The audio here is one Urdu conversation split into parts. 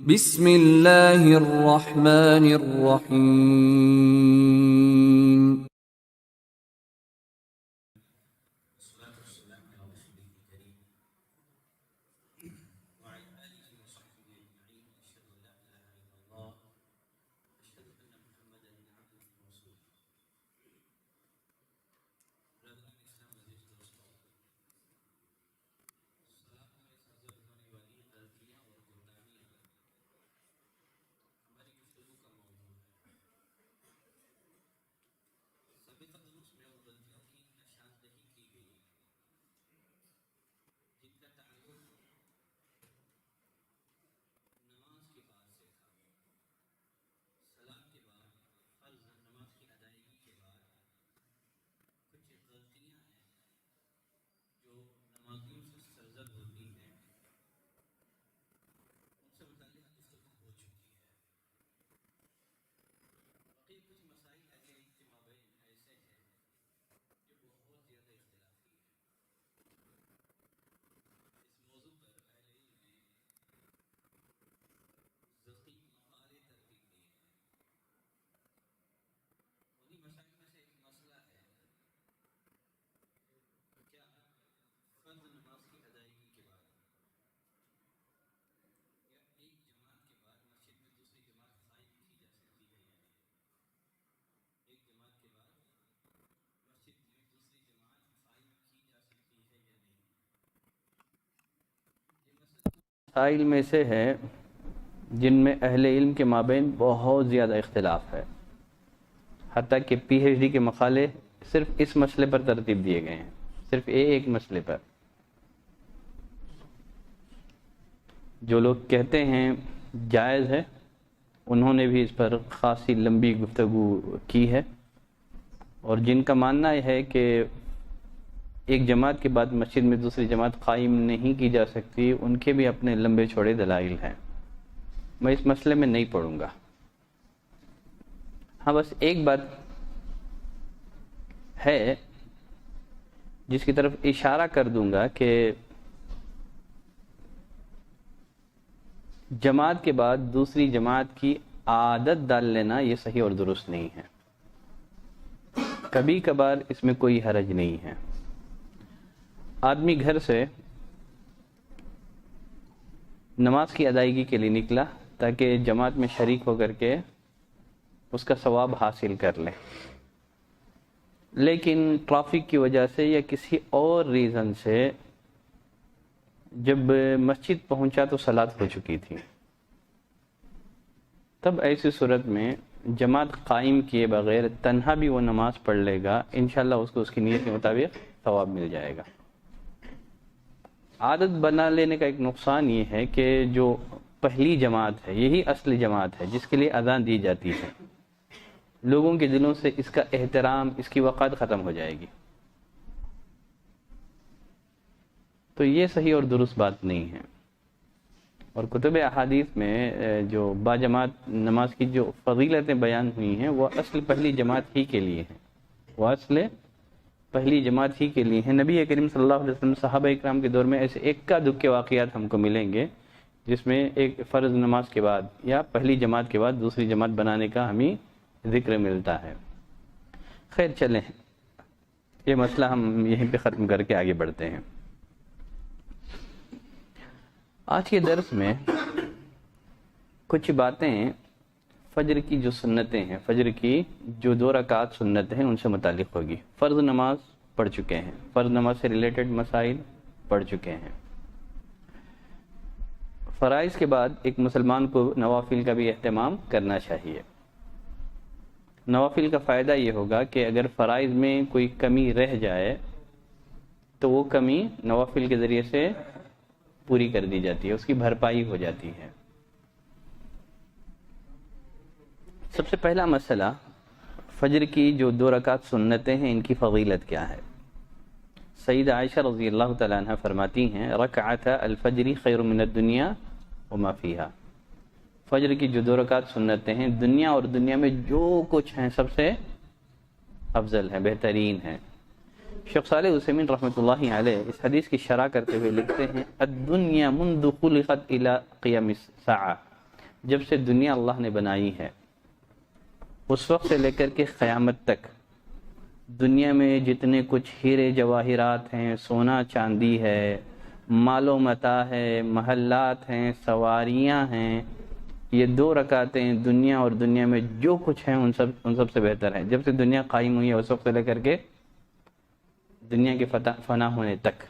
بسم اللہ الرحمن الرحیم. مسائل میں سے ہے جن میں اہل علم کے مابین بہت زیادہ اختلاف ہے، حتیٰ کہ پی ایچ ڈی کے مقالے صرف اس مسئلے پر ترتیب دیے گئے ہیں، صرف ایک مسئلے پر. جو لوگ کہتے ہیں جائز ہے انہوں نے بھی اس پر خاصی لمبی گفتگو کی ہے، اور جن کا ماننا ہے کہ ایک جماعت کے بعد مسجد میں دوسری جماعت قائم نہیں کی جا سکتی، ان کے بھی اپنے لمبے چوڑے دلائل ہیں. میں اس مسئلے میں نہیں پڑھوں گا. ہاں بس ایک بات ہے جس کی طرف اشارہ کر دوں گا کہ جماعت کے بعد دوسری جماعت کی عادت ڈال لینا یہ صحیح اور درست نہیں ہے. کبھی کبھار اس میں کوئی حرج نہیں ہے. آدمی گھر سے نماز کی ادائیگی کے لیے نکلا تاکہ جماعت میں شریک ہو کر کے اس کا ثواب حاصل کر لے، لیکن ٹریفک کی وجہ سے یا کسی اور ریزن سے جب مسجد پہنچا تو صلاۃ ہو چکی تھی. تب ایسی صورت میں جماعت قائم کیے بغیر تنہا بھی وہ نماز پڑھ لے گا، انشاءاللہ اس کو اس کی نیت کے مطابق ثواب مل جائے گا. عادت بنا لینے کا ایک نقصان یہ ہے کہ جو پہلی جماعت ہے یہی اصل جماعت ہے جس کے لیے اذان دی جاتی ہے، لوگوں کے دلوں سے اس کا احترام، اس کی وقار ختم ہو جائے گی. تو یہ صحیح اور درست بات نہیں ہے. اور کتب احادیث میں جو باجماعت نماز کی جو فضیلتیں بیان ہوئی ہیں وہ اصل پہلی جماعت ہی کے لیے ہیں، وہ اصل پہلی جماعت ہی کے لیے ہیں. نبی کریم صلی اللہ علیہ وسلم صحابہ اکرام کے دور میں ایسے اکا دکے واقعات ہم کو ملیں گے جس میں ایک فرض نماز کے بعد یا پہلی جماعت کے بعد دوسری جماعت بنانے کا ہمیں ذکر ملتا ہے. خیر چلیں، یہ مسئلہ ہم یہیں پہ ختم کر کے آگے بڑھتے ہیں. آج کے درس میں کچھ باتیں فجر کی جو سنتیں ہیں، فجر کی جو 2 رکعات سنتیں ہیں ان سے متعلق ہوگی. فرض نماز پڑھ چکے ہیں، فرض نماز سے ریلیٹڈ مسائل پڑھ چکے ہیں. فرائض کے بعد ایک مسلمان کو نوافل کا بھی اہتمام کرنا چاہیے. نوافل کا فائدہ یہ ہوگا کہ اگر فرائض میں کوئی کمی رہ جائے تو وہ کمی نوافل کے ذریعے سے پوری کر دی جاتی ہے، اس کی بھرپائی ہو جاتی ہے. سب سے پہلا مسئلہ، فجر کی جو 2 رکعات سنتیں ہیں ان کی فضیلت کیا ہے. سیدہ عائشہ رضی اللہ تعالیٰ عنہ فرماتی ہیں رکعت الفجر خیر من الدنیا وما فیہا. فجر کی جو 2 رکعات سنتیں ہیں دنیا اور دنیا میں جو کچھ ہیں سب سے افضل ہیں، بہترین ہیں. شیخ صالح عثیمین رحمۃ اللہ علیہ اس حدیث کی شرح کرتے ہوئے لکھتے ہیں الدنیا منذ خلقت الى قیام الساعہ. جب سے دنیا اللہ نے بنائی ہے اس وقت سے لے کر کے قیامت تک دنیا میں جتنے کچھ ہیرے جواہرات ہیں، سونا چاندی ہے، مال و متاع ہے، محلات ہیں، سواریاں ہیں، یہ 2 رکعتیں دنیا اور دنیا میں جو کچھ ہیں ان سب سے بہتر ہیں۔ جب سے دنیا قائم ہوئی ہے اس وقت سے لے کر کے دنیا کے فنا ہونے تک۔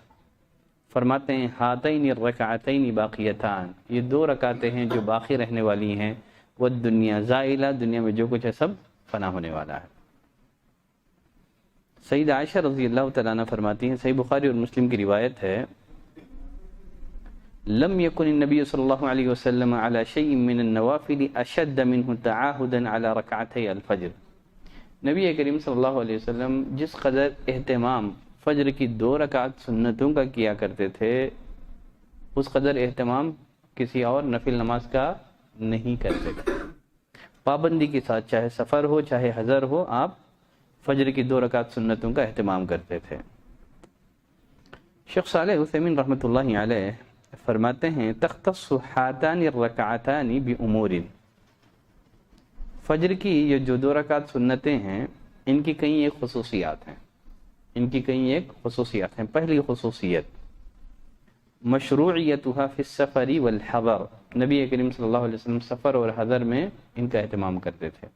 فرماتے ہیں ہاتین الرکعتین باقیتان، یہ 2 رکعتیں ہیں جو باقی رہنے والی ہیں، وہ دنیا زائلہ، دنیا میں جو کچھ ہے سب فنا ہونے والا ہے۔ سیدہ عائشہ رضی اللہ تعالیٰ عنہ فرماتی ہیں، صحیح بخاری اور مسلم کی روایت ہے، لم يكن النبي صلی اللہ علیہ وسلم على شيء من النوافل اشد منه تعاهدا على ركعتي الفجر۔ نبی کریم صلی اللہ علیہ وسلم جس قدر اہتمام فجر کی 2 رکعت سنتوں کا کیا کرتے تھے اس قدر اہتمام کسی اور نفل نماز کا نہیں کرتے تھے۔ پابندی کے ساتھ، چاہے سفر ہو چاہے حضر ہو، آپ فجر کی 2 رکعت سنتوں کا اہتمام کرتے تھے۔ شیخ صالح عثیمین رحمۃ اللہ علیہ فرماتے ہیں تختص ہاتان الرکعتان بامور، فجر کی یہ جو 2 رکعت سنتیں ہیں ان کی کئی ایک خصوصیات ہیں۔ پہلی خصوصیت مشروعیتها فی السفر والحضر، نبی کریم صلی اللہ علیہ وسلم سفر اور حضر میں ان کا اہتمام کرتے تھے۔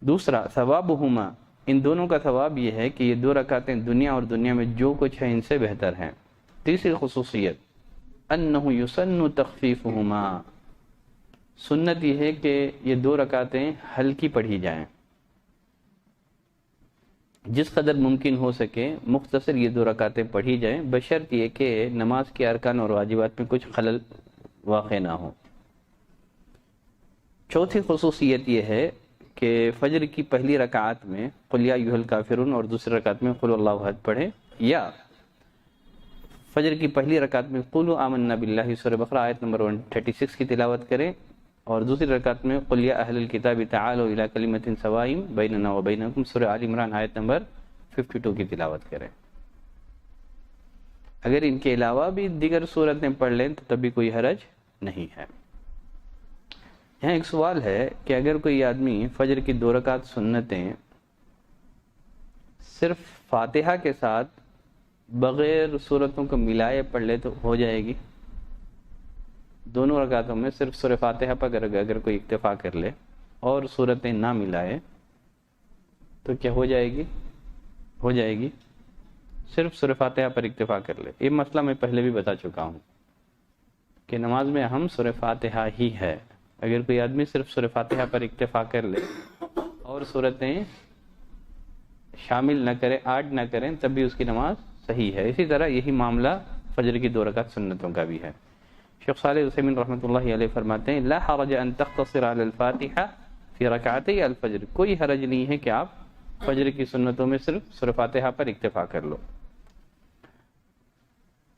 دوسرا ثوابہما، ان دونوں کا ثواب یہ ہے کہ یہ 2 رکعتیں دنیا اور دنیا میں جو کچھ ہے ان سے بہتر ہیں۔ تیسری خصوصیت انہ یسن تخفیفہما، سنت یہ ہے کہ یہ 2 رکعتیں ہلکی پڑھی جائیں، جس قدر ممکن ہو سکے مختصر یہ 2 رکعتیں پڑھی جائیں، بشرط یہ کہ نماز کے ارکان اور واجبات میں کچھ خلل واقع نہ ہو۔ چوتھی خصوصیت یہ ہے کہ فجر کی پہلی رکعت میں قل یا ایھا الکافرون اور دوسری رکعت میں قل اللہ احد پڑھیں، یا فجر کی پہلی رکعت میں قولوا آمنا باللہ سورہ بقرہ آیت نمبر 136 کی تلاوت کریں، اور دوسری رکعت میں قل یا اہل الکتاب تعالوا الی کلمۃ سواء بیننا وبینکم سورہ آل عمران آیت نمبر 52 کی تلاوت کریں۔ اگر ان کے علاوہ بھی دیگر صورتیں پڑھ لیں تو تب بھی کوئی حرج نہیں ہے۔ یہاں ایک سوال ہے کہ اگر کوئی آدمی فجر کی 2 رکعت سنتیں صرف فاتحہ کے ساتھ بغیر صورتوں کو ملائے پڑھ لے تو ہو جائے گی؟ دونوں رکعتوں میں صرف سورہ فاتحہ پر اگر کوئی اکتفا کر لے اور صورتیں نہ ملائے تو کیا ہو جائے گی؟ ہو جائے گی، صرف سورہ فاتحہ پر اکتفا کر لے۔ یہ مسئلہ میں پہلے بھی بتا چکا ہوں کہ نماز میں اہم سورہ فاتحہ ہی ہے۔ اگر کوئی آدمی صرف سورہ فاتحہ پر اکتفا کر لے اور صورتیں شامل نہ کرے، ایڈ نہ کریں، تب بھی اس کی نماز صحیح ہے۔ اسی طرح یہی معاملہ فجر کی 2 رکعت سنتوں کا بھی ہے۔ شیخ صالح عثیمین رحمۃ اللہ علیہ فرماتے ہیں لا حرج ان تقتصر علی الفاتحہ فی رکعتي الفجر، کوئی حرج نہیں ہے کہ آپ فجر کی سنتوں میں صرف سورہ فاتحہ پر اکتفا کر لو۔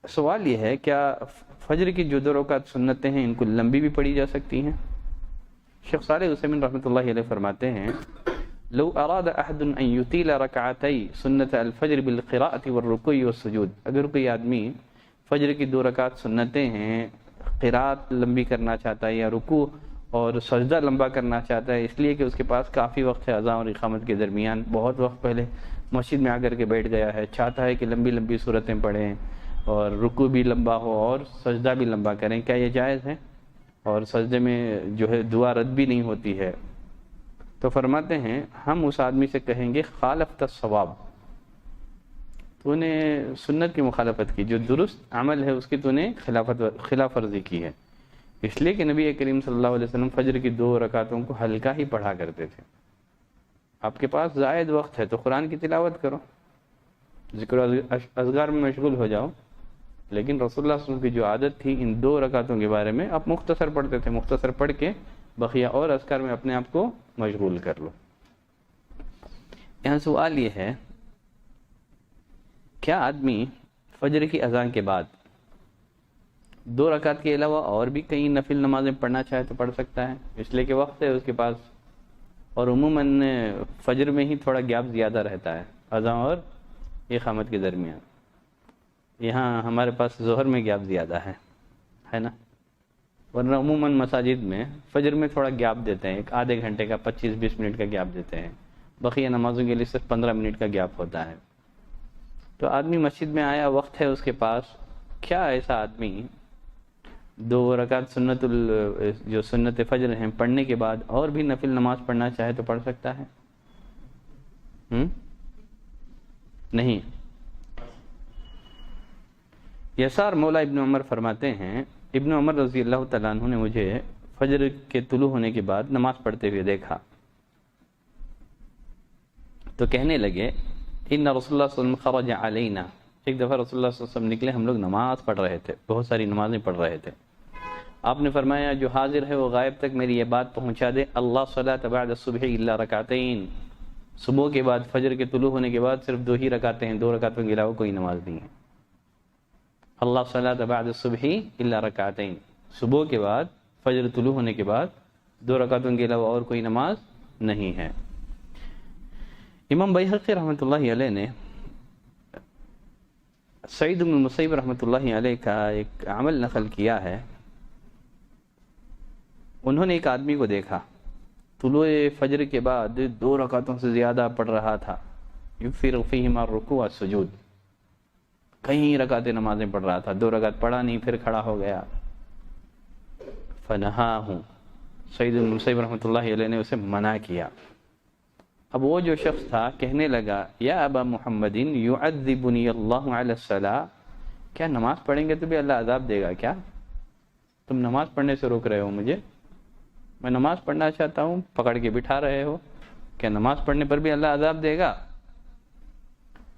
سوال یہ ہے کیا فجر کی جو 2 رکعت سنتیں ہیں ان کو لمبی بھی پڑھی جا سکتی ہیں؟ شیخ صالح عثیمین رحمۃ اللہ علیہ فرماتے ہیں لو اراد احد ان يطيل ركعتي سنت الفجر بالقراءة والركوع والسجود، اگر کوئی آدمی فجر کی 2 رکعت سنتیں ہیں قراءت لمبی کرنا چاہتا ہے یا رکوع اور سجدہ لمبا کرنا چاہتا ہے، اس لیے کہ اس کے پاس کافی وقت ہے اذان اور اقامت کے درمیان، بہت وقت پہلے مسجد میں آ کر کے بیٹھ گیا ہے، چاہتا ہے کہ لمبی لمبی صورتیں پڑھیں اور رکوع بھی لمبا ہو اور سجدہ بھی لمبا کریں، کیا یہ جائز ہے؟ اور سجدے میں جو ہے دعا رد بھی نہیں ہوتی ہے، تو فرماتے ہیں ہم اس آدمی سے کہیں گے خالفت الصواب، تو نے سنت کی مخالفت کی، جو درست عمل ہے اس کی تو نے خلاف ورزی کی ہے، اس لیے کہ نبی کریم صلی اللہ علیہ وسلم فجر کی 2 رکعتوں کو ہلکا ہی پڑھا کرتے تھے۔ آپ کے پاس زائد وقت ہے تو قرآن کی تلاوت کرو، ذکر اذکار میں مشغول ہو جاؤ، لیکن رسول اللہ صلی اللہ علیہ وسلم کی جو عادت تھی ان 2 رکعتوں کے بارے میں آپ مختصر پڑھتے تھے، مختصر پڑھ کے بقیہ اور اذکار میں اپنے آپ کو مشغول کر لو۔ یہاں سوال یہ ہے کیا آدمی فجر کی اذان کے بعد 2 رکعت کے علاوہ اور بھی کئی نفل نمازیں پڑھنا چاہے تو پڑھ سکتا ہے؟ اس لیے کہ وقت ہے اس کے پاس، اور عموماً فجر میں ہی تھوڑا گیپ زیادہ رہتا ہے اذان اور اقامت کے درمیان، یہاں ہمارے پاس ظہر میں گیپ زیادہ ہے نا۔ ورنہ عموماً مساجد میں فجر میں تھوڑا گیپ دیتے ہیں، ایک آدھے گھنٹے کا 25-20 منٹ کا گیپ دیتے ہیں، بقیہ نمازوں کے لیے صرف 15 منٹ کا گیپ ہوتا ہے۔ تو آدمی مسجد میں آیا، وقت ہے اس کے پاس، کیا ایسا آدمی 2 رکعت جو سنت فجر ہیں پڑھنے کے بعد اور بھی نفل نماز پڑھنا چاہے تو پڑھ سکتا ہے؟ نہیں۔ یسار مولا ابن عمر فرماتے ہیں، ابن عمر رضی اللہ تعالیٰ عنہ نے مجھے فجر کے طلوع ہونے کے بعد نماز پڑھتے ہوئے دیکھا تو کہنے لگے ان رسول اللہ صلی اللہ علیہ وسلم خرج علینا، ایک دفعہ رسول اللہ صلی اللہ علیہ وسلم نکلے، ہم لوگ نماز پڑھ رہے تھے، بہت ساری نمازیں پڑھ رہے تھے۔ آپ نے فرمایا جو حاضر ہے وہ غائب تک میری یہ بات پہنچا دے، اللہ صلاۃ بعد الصبح الا رکعتین، صبح کے بعد فجر کے طلوع ہونے کے بعد صرف 2 ہی رکعتیں ہیں، 2 رکعتوں کے علاوہ کوئی نماز نہیں ہے۔ اللہ صلاۃ بعد الصبح الا رکعتین، صبح کے بعد فجر طلوع ہونے کے بعد 2 رکعتوں کے علاوہ اور کوئی نماز نہیں ہے۔ امام بیہقی رحمۃ اللہ علیہ نے سعید بن المسیب رحمۃ اللہ علیہ کا ایک عمل نقل کیا ہے۔ انہوں نے ایک آدمی کو دیکھا طلوع فجر کے بعد 2 رکعتوں سے زیادہ پڑھ رہا تھا، یکثر فیہما الرکوع والسجود، کئی رکعتیں نمازیں پڑھ رہا تھا، 2 رکعت پڑھا نہیں پھر کھڑا ہو گیا۔ فنہاہ، سعید بن المسیب رحمۃ اللہ علیہ نے اسے منع کیا۔ اب وہ جو شخص تھا کہنے لگا یا ابا محمد یعذبنی اللہ علی الصلاۃ، کیا نماز پڑھیں گے تو بھی اللہ عذاب دے گا کیا؟ تم نماز پڑھنے سے روک رہے ہو مجھے، میں نماز پڑھنا چاہتا ہوں، پکڑ کے بٹھا رہے ہو، کیا نماز پڑھنے پر بھی اللہ عذاب دے گا؟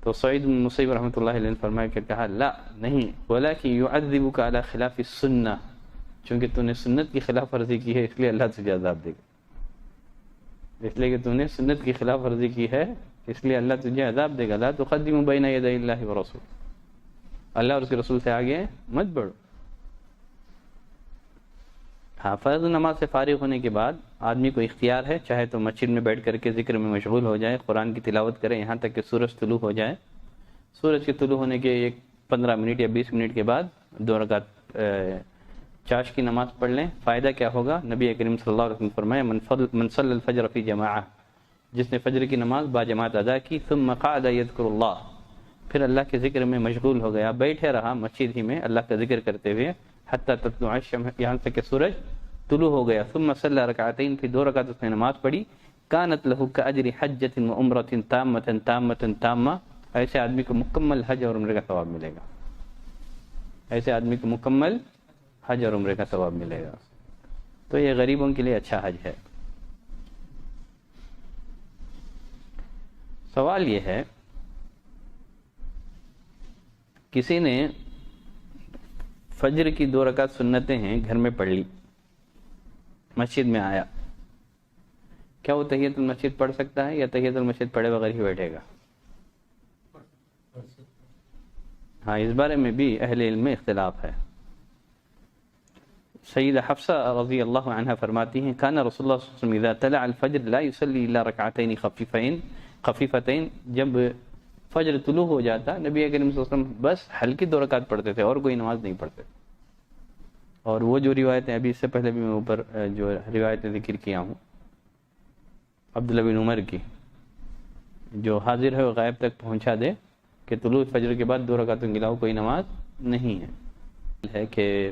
تو سعید بن مسیب رحمۃ اللہ علیہ نے فرمایا کہ کہا لا نہیں، ولکن یعذبک علی خلاف السنہ، چونکہ تو نے سنت کی خلاف ورزی کی ہے اس لیے اللہ تجھے عذاب دے گا، اس لیے کہ تو نے سنت کی خلاف ورزی کی ہے اس لیے اللہ تجھے عذاب دے گا۔ لا تقدم بین یدی اللہ ورسول، اللہ اور اس کے رسول سے آگے مت بڑھو۔ ہاں، فرض نماز سے فارغ ہونے کے بعد آدمی کو اختیار ہے، چاہے تو مسجد میں بیٹھ کر کے ذکر میں مشغول ہو جائے، قرآن کی تلاوت کرے یہاں تک کہ سورج طلوع ہو جائے۔ سورج کے طلوع ہونے کے 15 منٹ یا 20 منٹ کے بعد 2 رکعت چاش کی نماز پڑھ لیں۔ فائدہ کیا ہوگا؟ نبی کریم صلی اللہ علیہ وسلم فرمایا من صلی الفجر فی جماعہ، جس نے فجر کی نماز با جماعت ادا کی، ثم قعد یذکر اللہ، پھر اللہ کے ذکر میں مشغول ہو گیا، بیٹھے رہا مسجد ہی میں اللہ کا ذکر کرتے ہوئے، حتی تطلع الشمس، یہاں تک کہ سورج طلوع ہو گیا، ثم صلی رکعتین، پھر 2 رکعت اس نے نماز پڑھی، کانت لہ کاجر حجۃ و عمرۃ تامۃ تامۃ تامہ، ایسے آدمی کو مکمل حج اور عمرے کا ثواب ملے گا، ایسے آدمی کو مکمل حج اور عمرے کا ثواب ملے گا۔ تو یہ غریبوں کے لیے اچھا حج ہے۔ سوال یہ ہے، کسی نے فجر کی 2 رکعت سنتیں ہیں گھر میں پڑھ لی، مسجد میں آیا، کیا وہ تحیۃ المسجد پڑھ سکتا ہے یا تحیۃ المسجد پڑھے بغیر ہی بیٹھے گا؟ ہاں، اس بارے میں بھی اہل علم میں اختلاف ہے۔ سیدہ حفصہ رضی اللہ عنہ فرماتی ہیں کان رسول اللہ صلی اللہ علیہ وسلم اذا طلع الفجر لا يصلي الا رکعتین خفیفتین، جب فجر طلوع ہو جاتا نبی کریم صلی اللہ علیہ وسلم بس ہلکی 2 رکعت پڑھتے تھے اور کوئی نماز نہیں پڑھتے۔ اور وہ جو روایتیں ابھی اس سے پہلے بھی میں اوپر جو روایتیں ذکر کیا ہوں عبداللہ بن عمر کی، جو حاضر ہے وہ غائب تک پہنچا دے کہ طلوع فجر کے بعد 2 رکعتوں کے علاوہ کوئی نماز نہیں ہے کہ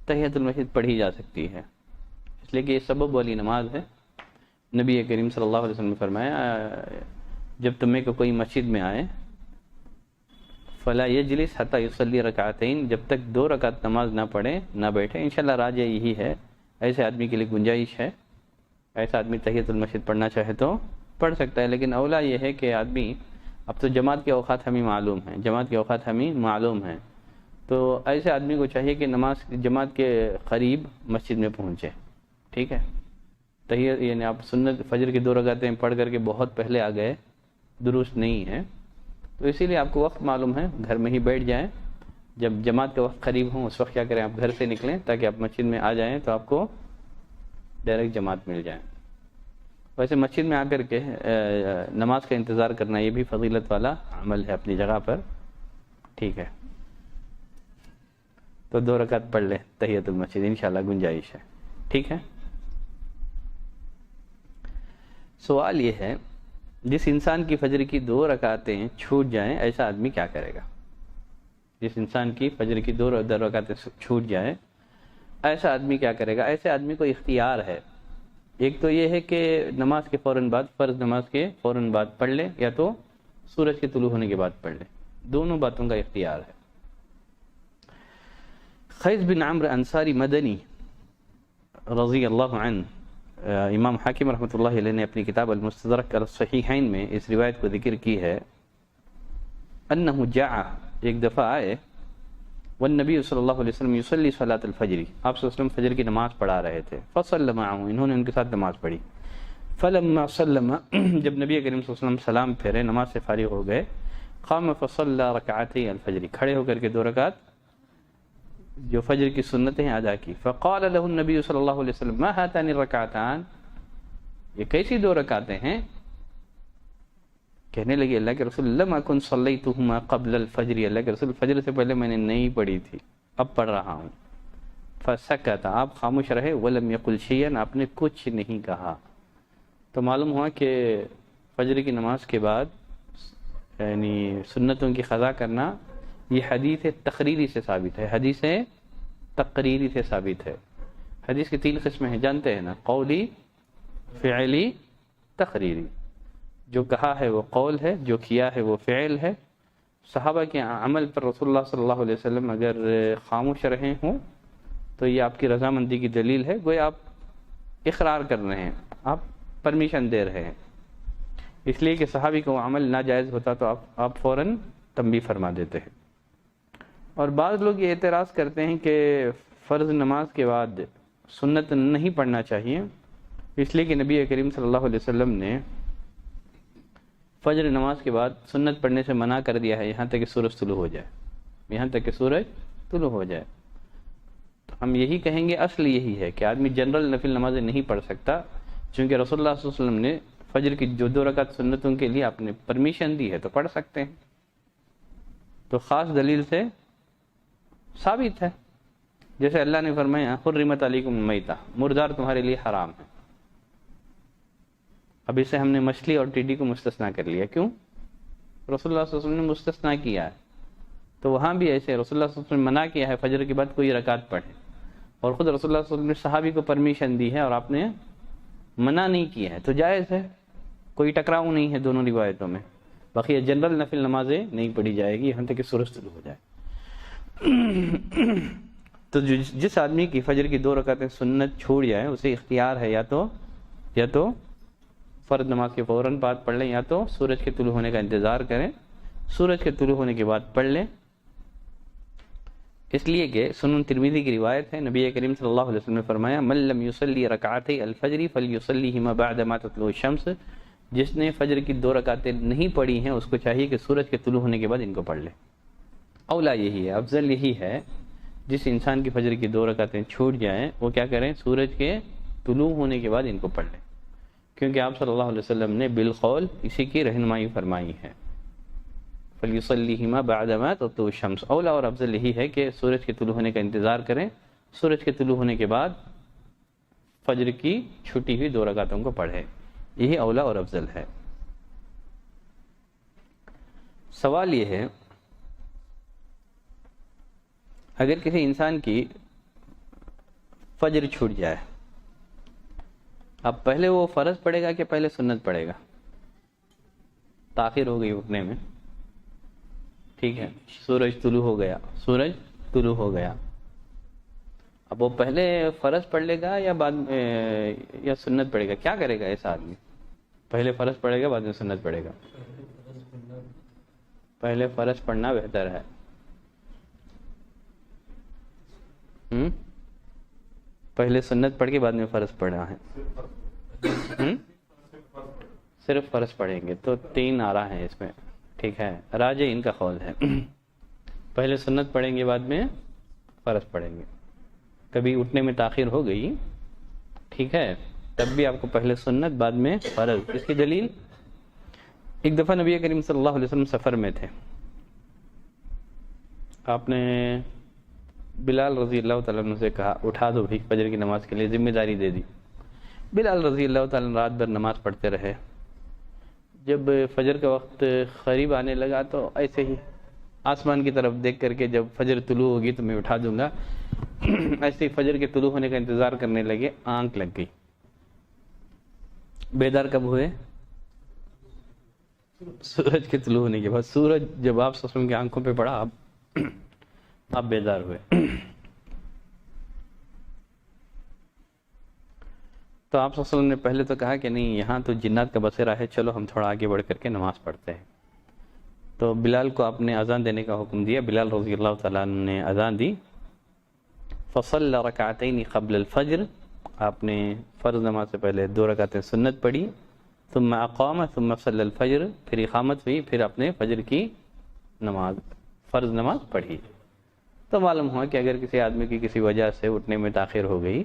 تحیۃ المسجد پڑھی جا سکتی ہے، اس لیے کہ یہ سبب والی نماز ہے۔ نبی کریم صلی اللہ علیہ وسلم نے فرمایا جب تمہیں کو کوئی مسجد میں آئے فلا یجلس حتی یصلی رکعتین، جب تک 2 رکعت نماز نہ پڑھے نہ بیٹھے۔ انشاءاللہ راجع یہی ہے، ایسے آدمی کے لیے گنجائش ہے، ایسا آدمی تحیۃ المسجد پڑھنا چاہے تو پڑھ سکتا ہے، لیکن اولا یہ ہے کہ آدمی، اب تو جماعت کے اوقات ہمیں معلوم ہیں، جماعت کے اوقات ہمیں معلوم ہیں، تو ایسے آدمی کو چاہیے کہ نماز جماعت کے قریب مسجد میں پہنچے، ٹھیک ہے۔ تحیۃ یعنی آپ سنت فجر کی 2 رکعتیں پڑھ کر کے بہت پہلے آ گئے، درست نہیں ہے، تو اسی لیے آپ کو وقت معلوم ہے، گھر میں ہی بیٹھ جائیں، جب جماعت کا وقت قریب ہوں اس وقت کیا کریں، آپ گھر سے نکلیں تاکہ آپ مسجد میں آ جائیں تو آپ کو ڈائریکٹ جماعت مل جائے۔ ویسے مسجد میں آ کر کے نماز کا انتظار کرنا یہ بھی فضیلت والا عمل ہے اپنی جگہ پر، ٹھیک ہے۔ تو 2 رکعت پڑھ لیں تحیۃ المسجد، انشاءاللہ گنجائش ہے، ٹھیک ہے۔ سوال یہ ہے جس انسان کی فجر کی 2 رکعتیں چھوٹ جائیں ایسا آدمی کیا کرے گا؟ جس انسان کی فجر کی 2 رکعتیں چھوٹ جائیں ایسا آدمی کیا کرے گا؟ ایسے آدمی کو اختیار ہے، ایک تو یہ ہے کہ نماز کے فوراً بعد، فرض نماز کے فوراً بعد پڑھ لے، یا تو سورج کے طلوع ہونے کے بعد پڑھ لے، دونوں باتوں کا اختیار ہے۔ خیس بن عمرو انصاری مدنی رضی اللہ عنہ، امام حاکم رحمۃ اللہ علیہ نے اپنی کتاب المستدرک علی الصحیحین میں اس روایت کو ذکر کی ہے، انہ جاء، ایک دفعہ آئے، والنبی صلی اللہ علیہ وسلم یصلی صلاۃ الفجر، آپ صلی اللہ علیہ وسلم فجر کی نماز پڑھا رہے تھے، فصلی معه، انہوں نے ان کے ساتھ نماز پڑھی، فلما سلم، جب نبی کریم صلی اللہ علیہ وسلم سلام پھیرے، نماز سے فارغ ہو گئے، قام فصلی رکعتي الفجر، کھڑے ہو کر کے 2 رکعت جو فجر کی سنتیں ادا کی، فقال له النبی صلی اللہ علیہ وسلم ما هاتان الرکعتان، یہ کیسی 2 رکعتیں ہیں؟ کہنے لگے اللہ کے رسول لم اکن صلیتهما قبل الفجر، اللہ کے رسول فجر سے پہلے میں نے نہیں پڑھی تھی، اب پڑھ رہا ہوں۔ فسکت، آپ خاموش رہے، ولم یقل شیئا، آپ نے کچھ نہیں کہا۔ تو معلوم ہوا کہ فجر کی نماز کے بعد یعنی سنتوں کی قضا کرنا یہ حدیث تقریری سے ثابت ہے، حدیث تقریری سے ثابت ہے۔ حدیث کی 3 قسمیں ہیں، جانتے ہیں نا، قولی، فعلی، تقریری۔ جو کہا ہے وہ قول ہے، جو کیا ہے وہ فعل ہے۔ صحابہ کے عمل پر رسول اللہ صلی اللہ علیہ وسلم اگر خاموش رہے ہوں تو یہ آپ کی رضامندی کی دلیل ہے، گویا آپ اقرار کر رہے ہیں، آپ پرمیشن دے رہے ہیں، اس لیے کہ صحابی کو عمل ناجائز ہوتا تو آپ فوراً تنبیہ فرما دیتے ہیں۔ اور بعض لوگ یہ اعتراض کرتے ہیں کہ فرض نماز کے بعد سنت نہیں پڑھنا چاہیے، اس لیے کہ نبی کریم صلی اللہ علیہ وسلم نے فجر نماز کے بعد سنت پڑھنے سے منع کر دیا ہے یہاں تک کہ سورج طلوع ہو جائے، یہاں تک کہ سورج طلوع ہو جائے۔ تو ہم یہی کہیں گے، اصل یہی ہے کہ آدمی جنرل نفل نمازیں نہیں پڑھ سکتا، چونکہ رسول اللہ صلی اللہ علیہ وسلم نے فجر کی جو 2 رکعت سنتوں کے لیے آپ نے پرمیشن دی ہے تو پڑھ سکتے ہیں، تو خاص دلیل سے ثابت ہے۔ جیسے اللہ نے فرمایا حرمت علیکم المیتہ، مردار تمہارے لیے حرام ہے، اب اسے ہم نے مچھلی اور ٹڈی کو مستثنا کر لیا، کیوں؟ رسول اللہ صلی اللہ علیہ وسلم نے مستثنا کیا ہے، تو وہاں بھی ایسے رسول اللہ صلی اللہ علیہ وسلم نے منع کیا ہے فجر کے بعد کوئی رکعت پڑھے، اور خود رسول اللہ صلی اللہ علیہ وسلم نے صحابی کو پرمیشن دی ہے اور آپ نے منع نہیں کیا ہے، تو جائز ہے، کوئی ٹکراؤ نہیں ہے دونوں روایتوں میں۔ باقی جنرل نفل نمازیں نہیں پڑھی جائے گی یہاں تک کہ سورج طلوع ہو جائے۔ تو جس آدمی کی فجر کی 2 رکعتیں سنت چھوڑ جائے اسے اختیار ہے یا تو فرض نماز کے فوراً بعد پڑھ لیں، یا تو سورج کے طلوع ہونے کا انتظار کریں، سورج کے طلوع ہونے کے بعد پڑھ لیں، اس لیے کہ سنن ترمذی کی روایت ہے، نبی کریم صلی اللہ علیہ وسلم نے فرمایا من لم یصلی رکعتی الفجر فلیصلیہما بعد ما تطلع الشمس، جس نے فجر کی 2 رکعتیں نہیں پڑھی ہیں اس کو چاہیے کہ سورج کے طلوع ہونے کے بعد ان کو پڑھ لے۔ اولا یہی ہے، افضل یہی ہے، جس انسان کی فجر کی 2 رکعتیں چھوٹ جائیں وہ کیا کریں، سورج کے طلوع ہونے کے بعد ان کو پڑھ لیں، کیونکہ آپ صلی اللہ علیہ وسلم نے بالقول اسی کی رہنمائی فرمائی ہے، فلیصلیہما بعد ما تطلع الشمس۔ اولا اور افضل یہی ہے کہ سورج کے طلوع ہونے کا انتظار کریں، سورج کے طلوع ہونے کے بعد فجر کی چھٹی ہوئی 2 رکعتوں کو پڑھیں، یہی اولا اور افضل ہے۔ سوال یہ ہے اگر کسی انسان کی فجر چھوٹ جائے، اب پہلے وہ فرض پڑھے گا کہ پہلے سنت پڑھے گا؟ تاخیر ہو گئی اٹھنے میں، ٹھیک ہے، سورج طلوع ہو گیا، اب وہ پہلے فرض پڑھ لے گا یا بعد یا سنت پڑھے گا؟ کیا کرے گا ایسا آدمی؟ پہلے فرض پڑھے گا بعد میں سنت پڑھے گا؟ پہلے فرض پڑھنا بہتر ہے۔ پہلے سنت پڑھ کے بعد میں فرض پڑھنا ہے، صرف فرض پڑھیں گے تو 3 آرا ہیں اس میں، ٹھیک ہے، راجح ان کا قول ہے پہلے سنت پڑھیں گے بعد میں فرض پڑھیں گے۔ کبھی اٹھنے میں تاخیر ہو گئی، ٹھیک ہے، تب بھی آپ کو پہلے سنت بعد میں فرض۔ اس کی دلیل، ایک دفعہ نبی کریم صلی اللہ علیہ وسلم سفر میں تھے، آپ نے بلال رضی اللہ تعالیٰ عنہ سے کہا اٹھا دو بھائی فجر کی نماز کے لیے، ذمہ داری دے دی۔ بلال رضی اللہ تعالیٰ عنہ رات بھر نماز پڑھتے رہے۔ جب فجر کا وقت قریب آنے لگا تو ایسے ہی آسمان کی طرف دیکھ کر کے جب فجر طلوع ہوگی تو میں اٹھا دوں گا، ایسے ہی فجر کے طلوع ہونے کا انتظار کرنے لگے، آنکھ لگ گئی۔ بیدار کب ہوئے؟ سورج کے طلوع ہونے کے بعد۔ سورج جب آپ صلی اللہ علیہ وسلم کی آنکھوں پہ پڑا آپ بیدار ہوئے۔ تو آپ صلی اللہ علیہ وسلم نے پہلے تو کہا کہ نہیں یہاں تو جنات کا بسیرا ہے، چلو ہم تھوڑا آگے بڑھ کر کے نماز پڑھتے ہیں۔ تو بلال کو آپ نے اذان دینے کا حکم دیا۔ بلال رضی اللہ تعالیٰ عنہ نے اذان دی۔ فصلی رکعتین قبل الفجر، آپ نے فرض نماز سے پہلے 2 رکعتیں سنت پڑھی۔ ثم اقام ثم صلی الفجر، پھر اقامت ہوئی، پھر آپ نے فجر کی نماز فرض نماز پڑھی۔ تو معلوم ہوا کہ اگر کسی آدمی کی کسی وجہ سے اٹھنے میں تاخیر ہو گئی،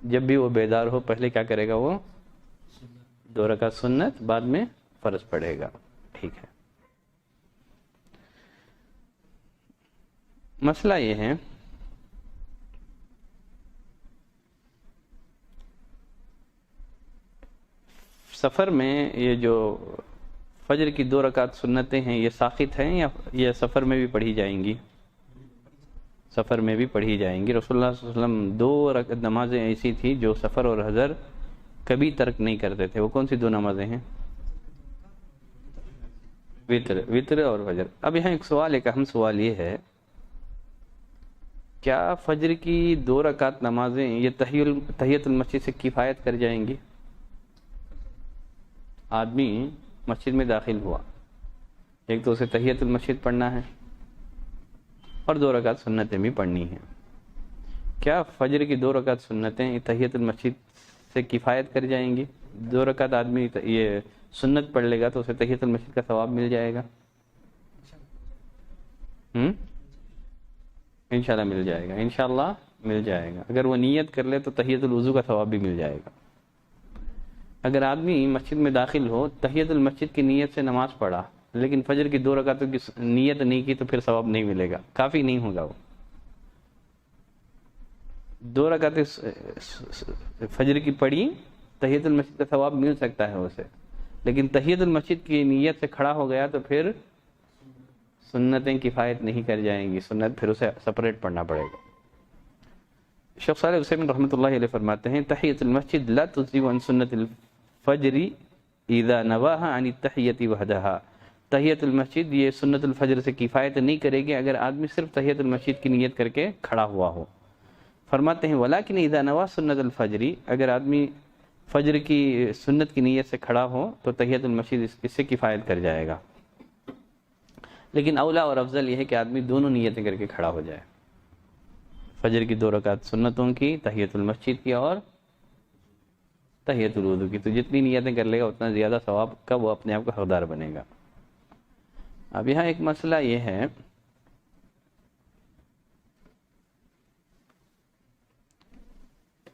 جب بھی وہ بیدار ہو پہلے کیا کرے گا؟ وہ 2 رکعت سنت، بعد میں فرض پڑھے گا۔ ٹھیک ہے۔ مسئلہ یہ ہے سفر میں یہ جو فجر کی 2 رکعت سنتیں ہیں یہ ساقط ہیں یا یہ سفر میں بھی پڑھی جائیں گی؟ سفر میں بھی پڑھی جائیں گی۔ رسول اللہ صلی اللہ علیہ وسلم 2 رکعت نمازیں ایسی تھی جو سفر اور حضر کبھی ترک نہیں کرتے تھے۔ وہ کون سی 2 نمازیں ہیں؟ وتر اور فجر۔ اب یہاں ایک سوال، ایک اہم سوال یہ ہے، کیا فجر کی 2 رکعت نمازیں یہ تحیت المسجد سے کفایت کر جائیں گی؟ آدمی مسجد میں داخل ہوا، ایک تو اسے تحیت المسجد پڑھنا ہے اور 2 رکعت سنتیں بھی پڑھنی ہیں۔ کیا فجر کی 2 رکعت سنتیں تحیت المسجد سے کفایت کر جائیں گی؟ 2 رکعت آدمی یہ سنت پڑھ لے گا تو اسے تحیت المسجد کا ثواب مل جائے گا؟ انشاءاللہ مل جائے گا، انشاءاللہ مل جائے گا۔ اگر وہ نیت کر لے تو تحیت الوضو کا ثواب بھی مل جائے گا۔ اگر آدمی مسجد میں داخل ہو، تحیت المسجد کی نیت سے نماز پڑھا لیکن فجر کی 2 رکعتوں کی نیت نہیں کی تو پھر ثواب نہیں ملے گا، کافی نہیں ہوگا۔ وہ 2 رکعتیں فجر کی پڑھی، تحیت المسجد کا ثواب مل سکتا ہے اسے، لیکن تحیت المسجد کی نیت سے کھڑا ہو گیا تو پھر سنتیں کفایت نہیں کر جائیں گی، سنت پھر اسے سپریٹ پڑھنا پڑے گا۔ شیخ صالح عثیمین رحمۃ اللہ علیہ فرماتے ہیں تحیت المسجد لا تجزئ عن سنت الفجر اذا نواها عن التحیۃ وحدها۔ تحیت المسجد یہ سنت الفجر سے کفایت نہیں کرے گی اگر آدمی صرف تحیت المسجد کی نیت کر کے کھڑا ہوا ہو۔ فرماتے ہیں ولیکن اذا نوا سنت الفجر، اگر آدمی فجر کی سنت کی نیت سے کھڑا ہو تو تحیت المسجد اس سے کفایت کر جائے گا، لیکن اولا اور افضل یہ ہے کہ آدمی دونوں نیتیں کر کے کھڑا ہو جائے، فجر کی 2 رکعت سنتوں کی، تحیت المسجد کی اور تحیت الوضو کی۔ تو جتنی نیتیں کر لے گا اتنا زیادہ ثواب کا وہ اپنے آپ کا حقدار بنے گا۔ اب یہاں ایک مسئلہ یہ ہے،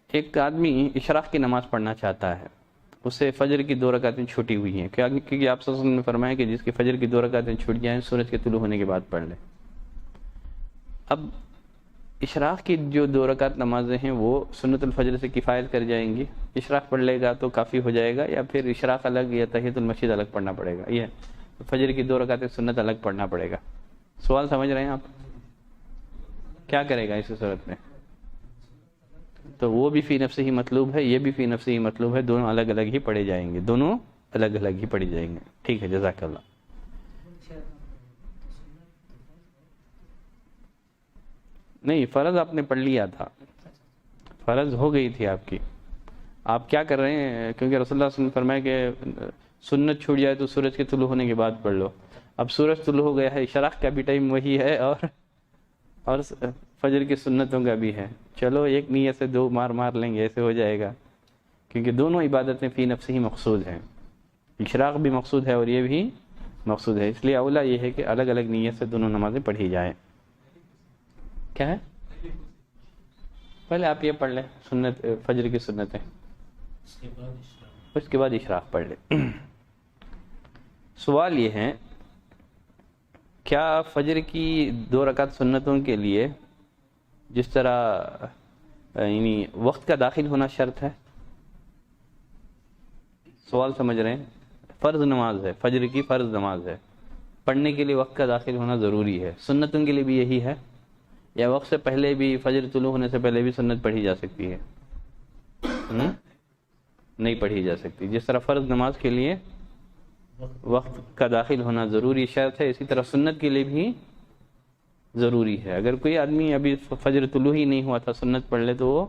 ایک آدمی اشراق کی نماز پڑھنا چاہتا ہے، اسے فجر کی 2 رکعتیں چھوٹی ہوئی ہیں، کیونکہ آپ صلی اللہ علیہ وسلم نے فرمایا کہ جس کی فجر کی 2 رکعتیں چھوٹ جائیں سورج کے طلوع ہونے کے بعد پڑھ لے۔ اب اشراق کی جو 2 رکعت نمازیں ہیں وہ سنت الفجر سے کفایت کر جائیں گی، اشراق پڑھ لے گا تو کافی ہو جائے گا، یا پھر اشراق الگ یا تحیت المسجد الگ پڑھنا پڑے گا، یہ فجر کی 2 رکعتیں سنت الگ پڑھنا پڑے گا؟ سوال سمجھ رہے ہیں آپ؟ کیا کرے گا اس صورت میں؟ تو وہ بھی فی نفسہ ہی مطلوب ہے، یہ بھی فی نفسہ ہی مطلوب ہے، دونوں الگ الگ ہی پڑھے جائیں گے، دونوں الگ الگ ہی پڑھی جائیں گے۔ ٹھیک ہے، جزاک اللہ۔ نہیں، فرض آپ نے پڑھ لیا تھا، فرض ہو گئی تھی آپ کی، آپ کیا کر رہے ہیں؟ کیونکہ رسول اللہ صلی اللہ علیہ وسلم نے فرمایا کہ سنت چھوٹ جائے تو سورج کے طلوع ہونے کے بعد پڑھ لو۔ اب سورج طلوع ہو گیا ہے، اشراق کا بھی ٹائم وہی ہے اور فجر کی سنتوں کا بھی ہے، چلو ایک نیت سے 2 مار لیں گے، ایسے ہو جائے گا، کیونکہ دونوں عبادتیں فی نفس ہی مقصود ہیں، اشراق بھی مقصود ہے اور یہ بھی مقصود ہے، اس لیے اولا یہ ہے کہ الگ الگ نیت سے دونوں نمازیں پڑھی جائیں۔ کیا ہے؟ پہلے آپ یہ پڑھ لیں سنت فجر کی سنتیں، اس کے بعد اشراق پڑھ لیں۔ سوال یہ ہے کیا فجر کی 2 رکعت سنتوں کے لیے جس طرح یعنی وقت کا داخل ہونا شرط ہے. سوال سمجھ رہے ہیں؟ فرض نماز ہے، فجر کی فرض نماز ہے، پڑھنے کے لیے وقت کا داخل ہونا ضروری ہے. سنتوں کے لیے بھی یہی ہے یا وقت سے پہلے بھی، فجر طلوع ہونے سے پہلے بھی سنت پڑھی جا سکتی ہے؟ نہیں پڑھی جا سکتی. جس طرح فرض نماز کے لیے وقت کا داخل ہونا ضروری شرط ہے، اسی طرح سنت کے لیے بھی ضروری ہے. اگر کوئی آدمی ابھی فجر طلوع ہی نہیں ہوا تھا سنت پڑھ لے تو وہ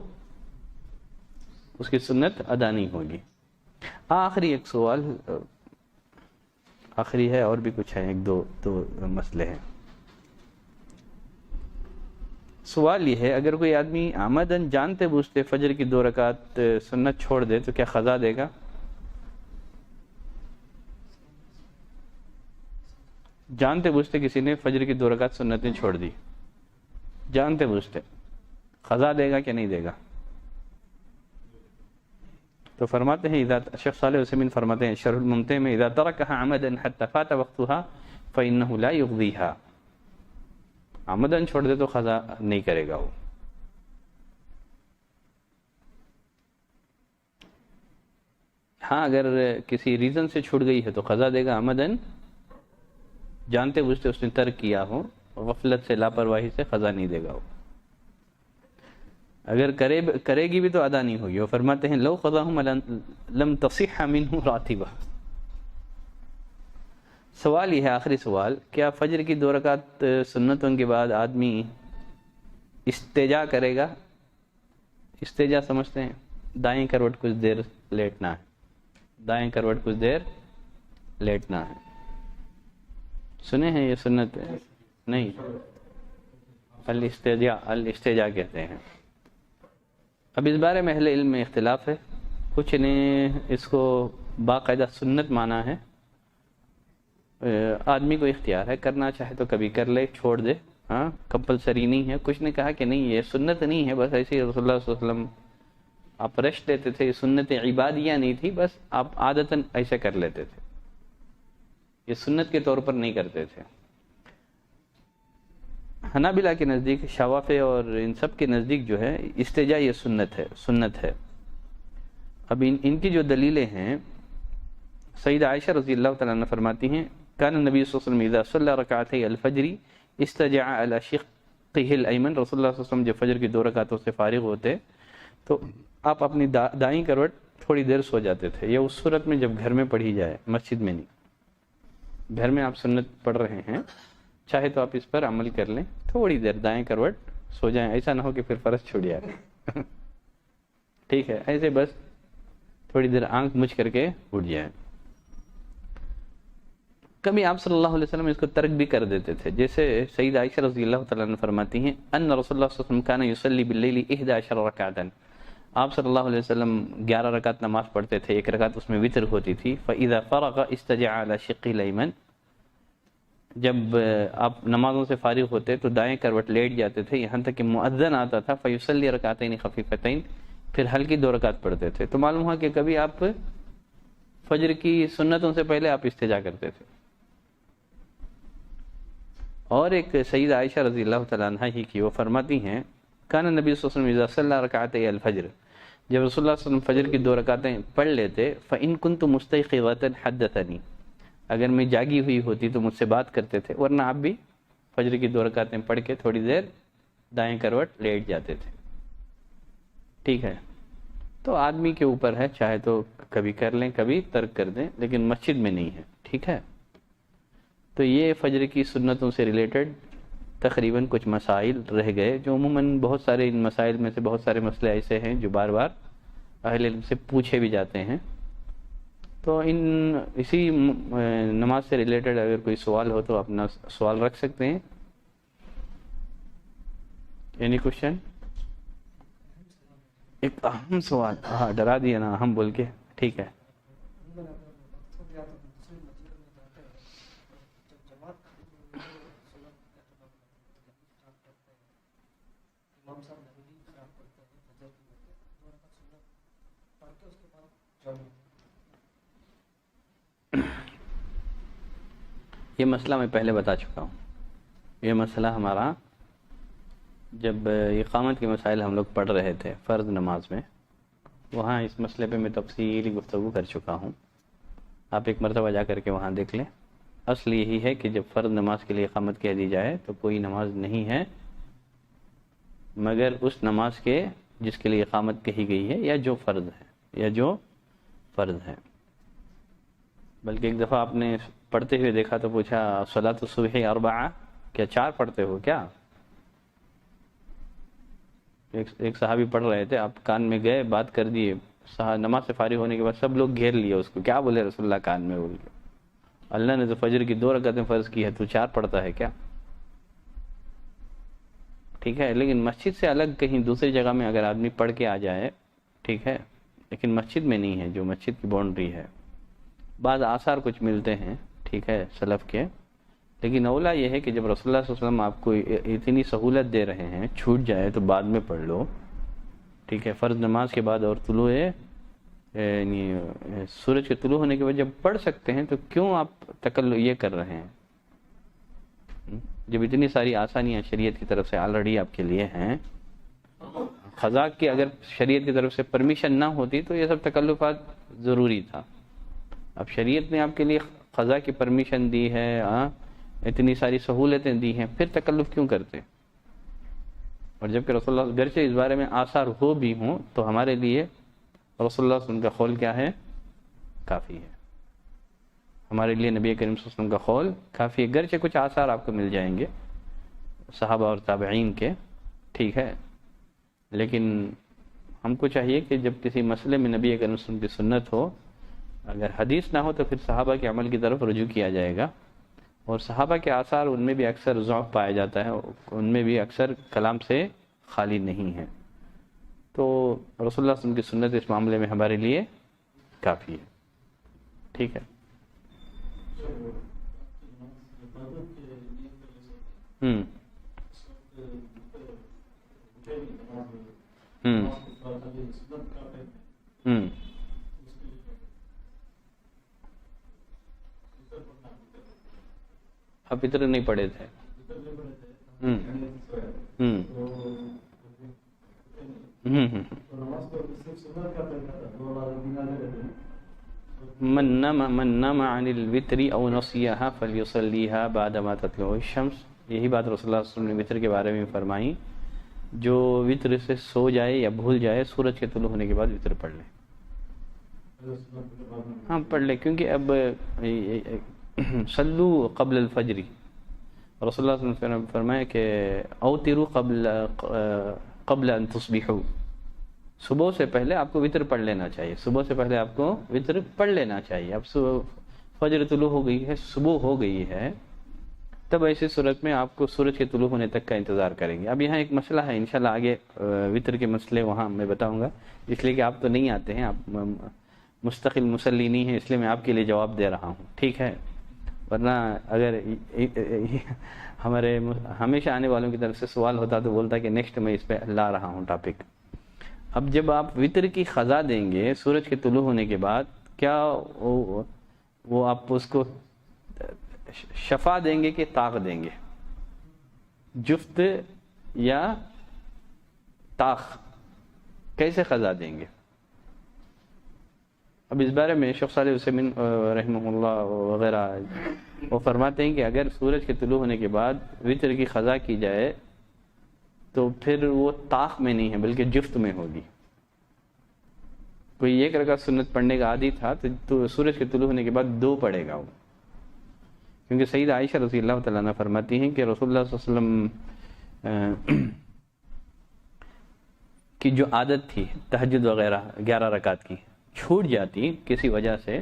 اس کی سنت ادا نہیں ہوگی. آخری ایک سوال آخری ہے، اور بھی کچھ ہے، ایک دو مسئلے ہیں. سوال یہ ہے، اگر کوئی آدمی عمدن جانتے بوجھتے فجر کی 2 رکعت سنت چھوڑ دے تو کیا قضا دے گا؟ جانتے بوجھتے کسی نے فجر کی 2 رکعت سنتیں چھوڑ دی، جانتے بوجھتے، قضا دے گا کہ نہیں دے گا؟ تو فرماتے ہیں شیخ صالح عثیمین فرماتے ہیں شرح الممتع میں، اذا ترکها عمدا حتى فات وقتها فانه لا يقضيها. عمدن چھوڑ دے تو قضا نہیں کرے گا وہ. ہاں اگر کسی ریزن سے چھوٹ گئی ہے تو قضا دے گا. عمدن جانتے بوجھتے اس نے ترک کیا ہو، غفلت سے، لاپرواہی سے، قضا نہیں دے گا وہ. اگر کرے گی بھی تو ادا نہیں ہوگی. وہ فرماتے ہیں لو قضاہم لم تصح منہ راتبہ. سوال یہ ہے، آخری سوال، کیا فجر کی 2 رکعت سنتوں کے بعد آدمی استجا کرے گا؟ استجا سمجھتے ہیں؟ دائیں کروٹ کچھ دیر لیٹنا ہے، دائیں کروٹ کچھ دیر لیٹنا ہے. سنے ہیں یہ سنت؟ نہیں، الاستجا کہتے ہیں. اب اس بارے میں اہل علم میں اختلاف ہے. کچھ نے اس کو باقاعدہ سنت مانا ہے، آدمی کو اختیار ہے، کرنا چاہے تو کبھی کر لے، چھوڑ دے، ہاں کمپلسری نہیں ہے. کچھ نے کہا کہ نہیں، یہ سنت نہیں ہے، بس ایسے ہی رسول اللہ صلی اللہ علیہ وسلم آپ ریسٹ لیتے تھے، سنت عبادیہ نہیں تھی، بس آپ عادتاً ایسے کر لیتے تھے، یہ سنت کے طور پر نہیں کرتے تھے. حنابلہ کے نزدیک، شوافع اور ان سب کے نزدیک جو ہے استجا یہ سنت ہے. اب ان کی جو دلیلیں ہیں، سیدہ عائشہ رضی اللہ تعالیٰ عنہ فرماتی ہیں کان النبی صلی اللہ علیہ وسلم اذا صلی رکعتي الفجر استجع على شقه الایمن. رسول اللہ صلی اللہ علیہ وسلم جب فجر کی 2 رکعتوں سے فارغ ہوتے تو آپ اپنی دائیں کروٹ تھوڑی دیر سو جاتے تھے. یہ اس صورت میں جب گھر میں پڑھی جائے، مسجد میں نہیں. گھر میں آپ سنت پڑھ رہے ہیں، چاہے تو آپ اس پر عمل کر لیں، تھوڑی دیر دائیں کروٹ سو جائیں. ایسا نہ ہو کہ پھر فرض چھوٹ جائے. ٹھیک ہے، ایسے بس تھوڑی دیر آنکھ مچ کر کے اٹھ جائیں. کبھی آپ صلی اللہ علیہ وسلم اس کو ترک بھی کر دیتے تھے، جیسے سیدہ عائشہ رضی اللہ تعالیٰ عنہ فرماتی ہیں ان رسول اللہ صلی اللہ علیہ وسلم کان یصلی باللیل 11 رکعتا. آپ صلی اللہ علیہ وسلم 11 رکعت نماز پڑھتے تھے، 1 رکعت اس میں وتر ہوتی تھی. فاذا فرغ استجع على شقه الایمن. جب آپ نمازوں سے فارغ ہوتے تو دائیں کروٹ لیٹ جاتے تھے، یہاں تک کہ مؤذن آتا تھا. فیصلی رکعتین خفیفتین، پھر ہلکی 2 رکعت پڑھتے تھے. تو معلوم ہوا کہ کبھی آپ فجر کی سنتوں سے پہلے آپ استجا کرتے تھے. اور ایک سیدہ عائشہ رضی اللہ تعالیٰ عنہ ہی کی، وہ فرماتی ہیں کان نبی صلی اللہ علیہ وسلم اذا صلی رکعتي الفجر. جب رسول اللہ صلی اللہ علیہ وسلم فجر کی 2 رکعتیں پڑھ لیتے، فإن كنت مستيقظة حدثني. اگر میں جاگی ہوئی ہوتی تو مجھ سے بات کرتے تھے، ورنہ آپ بھی فجر کی 2 رکعتیں پڑھ کے تھوڑی دیر دائیں کروٹ لیٹ جاتے تھے. ٹھیک ہے، تو آدمی کے اوپر ہے، چاہے تو کبھی کر لیں، کبھی ترک کر دیں، لیکن مسجد میں نہیں ہے. ٹھیک ہے، تو یہ فجر کی سنتوں سے ریلیٹڈ تقریباً کچھ مسائل رہ گئے، جو عموماً بہت سارے ان مسائل میں سے بہت سارے مسئلے ایسے ہیں جو بار بار اہل علم سے پوچھے بھی جاتے ہیں. تو اسی نماز سے ریلیٹڈ اگر کوئی سوال ہو تو اپنا سوال رکھ سکتے ہیں. Any question? ایک اہم سوال، ہاں ڈرا دیا نا اہم بول کے. ٹھیک ہے، یہ مسئلہ میں پہلے بتا چکا ہوں. یہ مسئلہ ہمارا جب اقامت کے مسائل ہم لوگ پڑھ رہے تھے فرض نماز میں، وہاں اس مسئلے پہ میں تفصیلی گفتگو کر چکا ہوں، آپ ایک مرتبہ جا کر کے وہاں دیکھ لیں۔ اصل یہی ہے کہ جب فرض نماز کے لیے اقامت کہہ دی جائے تو کوئی نماز نہیں ہے مگر اس نماز کے جس کے لیے اقامت کہی گئی ہے یا جو فرض ہے۔ بلکہ ایک دفعہ آپ نے پڑھتے ہوئے دیکھا تو پوچھا صلاۃ الصبح اربعہ، کیا 4 پڑھتے ہو کیا؟ ایک صحابی پڑھ رہے تھے، آپ کان میں گئے، بات کر دیے، نماز سے فارغ ہونے کے بعد سب لوگ گھیر لیے اس کو، کیا بولے رسول اللہ کان میں بول کے، اللہ نے تو فجر کی 2 رکعتیں فرض کی ہے، تو 4 پڑھتا ہے کیا؟ ٹھیک ہے، لیکن مسجد سے الگ کہیں دوسری جگہ میں اگر آدمی پڑھ کے آ جائے ٹھیک ہے، لیکن مسجد میں نہیں ہے، جو مسجد کی باؤنڈری ہے۔ بعض آثار کچھ ملتے ہیں ٹھیک ہے سلف کے، لیکن اولا یہ ہے کہ جب رسول اللہ صلی اللہ علیہ وسلم آپ کو اتنی سہولت دے رہے ہیں، چھوٹ جائے تو بعد میں پڑھ لو ٹھیک ہے، فرض نماز کے بعد اور طلوع یعنی سورج کے طلوع ہونے کے بعد جب پڑھ سکتے ہیں تو کیوں آپ یہ کر رہے ہیں؟ جب اتنی ساری آسانیاں شریعت کی طرف سے آلریڈی آپ کے لیے ہیں۔ قضاء کی اگر شریعت کی طرف سے پرمیشن نہ ہوتی تو یہ سب تکلفات ضروری تھا، اب شریعت نے آپ کے لیے قضاء کی پرمیشن دی ہے، اتنی ساری سہولتیں دی ہیں، پھر تکلف کیوں کرتے؟ اور جبکہ رسول اللہ گرچہ اس بارے میں آثار ہو بھی ہوں تو ہمارے لیے رسول اللہ صلی اللہ علیہ وسلم کا قول کیا ہے؟ کافی ہے۔ ہمارے لیے نبی کریم صلی اللہ علیہ وسلم کا قول کافی ہے، گرچہ کچھ آثار آپ کو مل جائیں گے صحابہ اور تابعین کے ٹھیک ہے، لیکن ہم کو چاہیے کہ جب کسی مسئلے میں نبی کریم صلی اللہ علیہ وسلم کی سنت ہو، اگر حدیث نہ ہو تو پھر صحابہ کے عمل کی طرف رجوع کیا جائے گا، اور صحابہ کے آثار ان میں بھی اکثر ضعف پایا جاتا ہے، ان میں بھی اکثر کلام سے خالی نہیں ہے، تو رسول اللہ صلی اللہ علیہ وسلم کی سنت اس معاملے میں ہمارے لیے کافی ہے ٹھیک ہے۔ آپ اتنے نہیں پڑھے تھے؟ من نام عن الوتر او نسیها فلیصلیها بعدما تطلع الشمس، یہی بات رسول اللہ صلی اللہ علیہ وسلم نے وتر کے بارے میں فرمائی، جو وتر سے سو جائے یا بھول جائے سورج کے طلوع ہونے کے بعد وتر پڑھ لے۔ ہاں پڑھ لے، کیونکہ اب صلو قبل الفجر، رسول اللہ صلی اللہ علیہ وسلم نے فرمایا کہ اوتروا قبل ان تصبحوا، صبح سے پہلے آپ کو وتر پڑھ لینا چاہیے، صبح سے پہلے آپ کو وتر پڑھ لینا چاہیے۔ اب فجر طلوع ہو گئی ہے، صبح ہو گئی ہے، تب ایسی صورت میں آپ کو سورج کے طلوع ہونے تک کا انتظار کریں گے۔ اب یہاں ایک مسئلہ ہے، انشاءاللہ آگے وتر کے مسئلے وہاں میں بتاؤں گا، اس لیے کہ آپ تو نہیں آتے ہیں، آپ مستقل مسلی نہیں ہیں، اس لیے میں آپ کے لیے جواب دے رہا ہوں ٹھیک ہے، ورنہ اگر ہمارے ہمیشہ آنے والوں کی طرف سے سوال ہوتا تو بولتا کہ نیکسٹ میں اس پہ لا رہا ہوں ٹاپک۔ اب جب آپ وتر کی قضا دیں گے سورج کے طلوع ہونے کے بعد، کیا وہ آپ اس کو شفا دیں گے کہ طاق دیں گے؟ جفت یا طاق، کیسے قضا دیں گے؟ اب اس بارے میں شیخ صالح عثیمین رحمہ اللہ وغیرہ وہ فرماتے ہیں کہ اگر سورج کے طلوع ہونے کے بعد وتر کی قضا کی جائے تو پھر وہ طاق میں نہیں ہے بلکہ جفت میں ہوگی۔ کوئی 1 رکعت سنت پڑھنے کا عادی تھا تو سورج کے طلوع ہونے کے بعد 2 پڑھے گا وہ، کیونکہ سیدہ عائشہ رضی اللہ تعالیٰ عنہ فرماتی ہیں کہ رسول اللہ صلی اللہ علیہ وسلم کی جو عادت تھی تہجد وغیرہ 11 رکعت کی، چھوٹ جاتی کسی وجہ سے،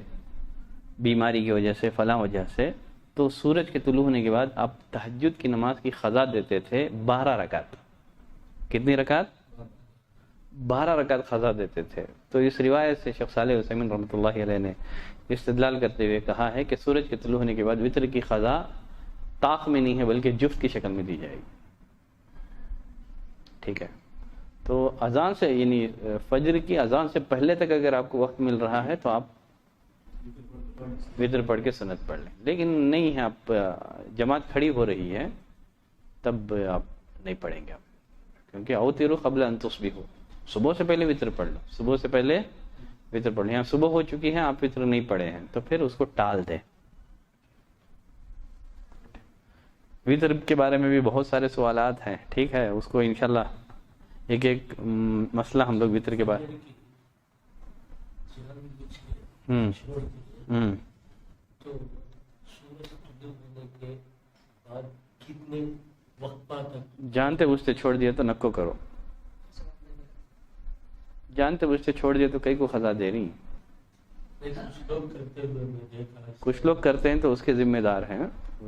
بیماری کی وجہ سے، فلاں وجہ سے، تو سورج کے طلوع ہونے کے بعد آپ تہجد کی نماز کی قضا دیتے تھے 12 رکعت۔ کتنی رکعت؟ 12 رکعت قضا دیتے تھے۔ تو اس روایت سے شیخ صالح عثیمین رحمۃ اللہ علیہ نے استدلال کرتے ہوئے کہا ہے کہ سورج کے طلوع ہونے کے بعد وتر کی قضا طاق میں نہیں ہے بلکہ جفت کی شکل میں دی جائے گی ٹھیک ہے۔ تو اذان سے یعنی فجر کی اذان سے پہلے تک اگر آپ کو وقت مل رہا ہے تو آپ وتر پڑھ کے سنت پڑھ لیں، لیکن نہیں ہے، آپ جماعت کھڑی ہو رہی ہے تب آپ نہیں پڑھیں گے آپ کیونکہ اوتروا قبل ان تصبحوا، صبح سے پہلے وطر پڑھ لو، صبح سے پہلے وطر پڑھ لو. یہاں صبح ہو چکی ہے، آپ وطر نہیں پڑھے ہیں، تو پھر اس کو ٹال دیں. وطر کے بارے میں بھی بہت سارے سوالات ہیں، ٹھیک ہے، اس کو انشاءاللہ ایک ایک مسئلہ ہم لوگ وطر کے بعد جانتے بوجھتے چھوڑ دیا تو نکو کرو، جانتے بوجھتے چھوڑ دیا تو کئی کو خزا دے رہی ہیں. کچھ لوگ کرتے ہیں تو اس کے ذمہ دار ہیں.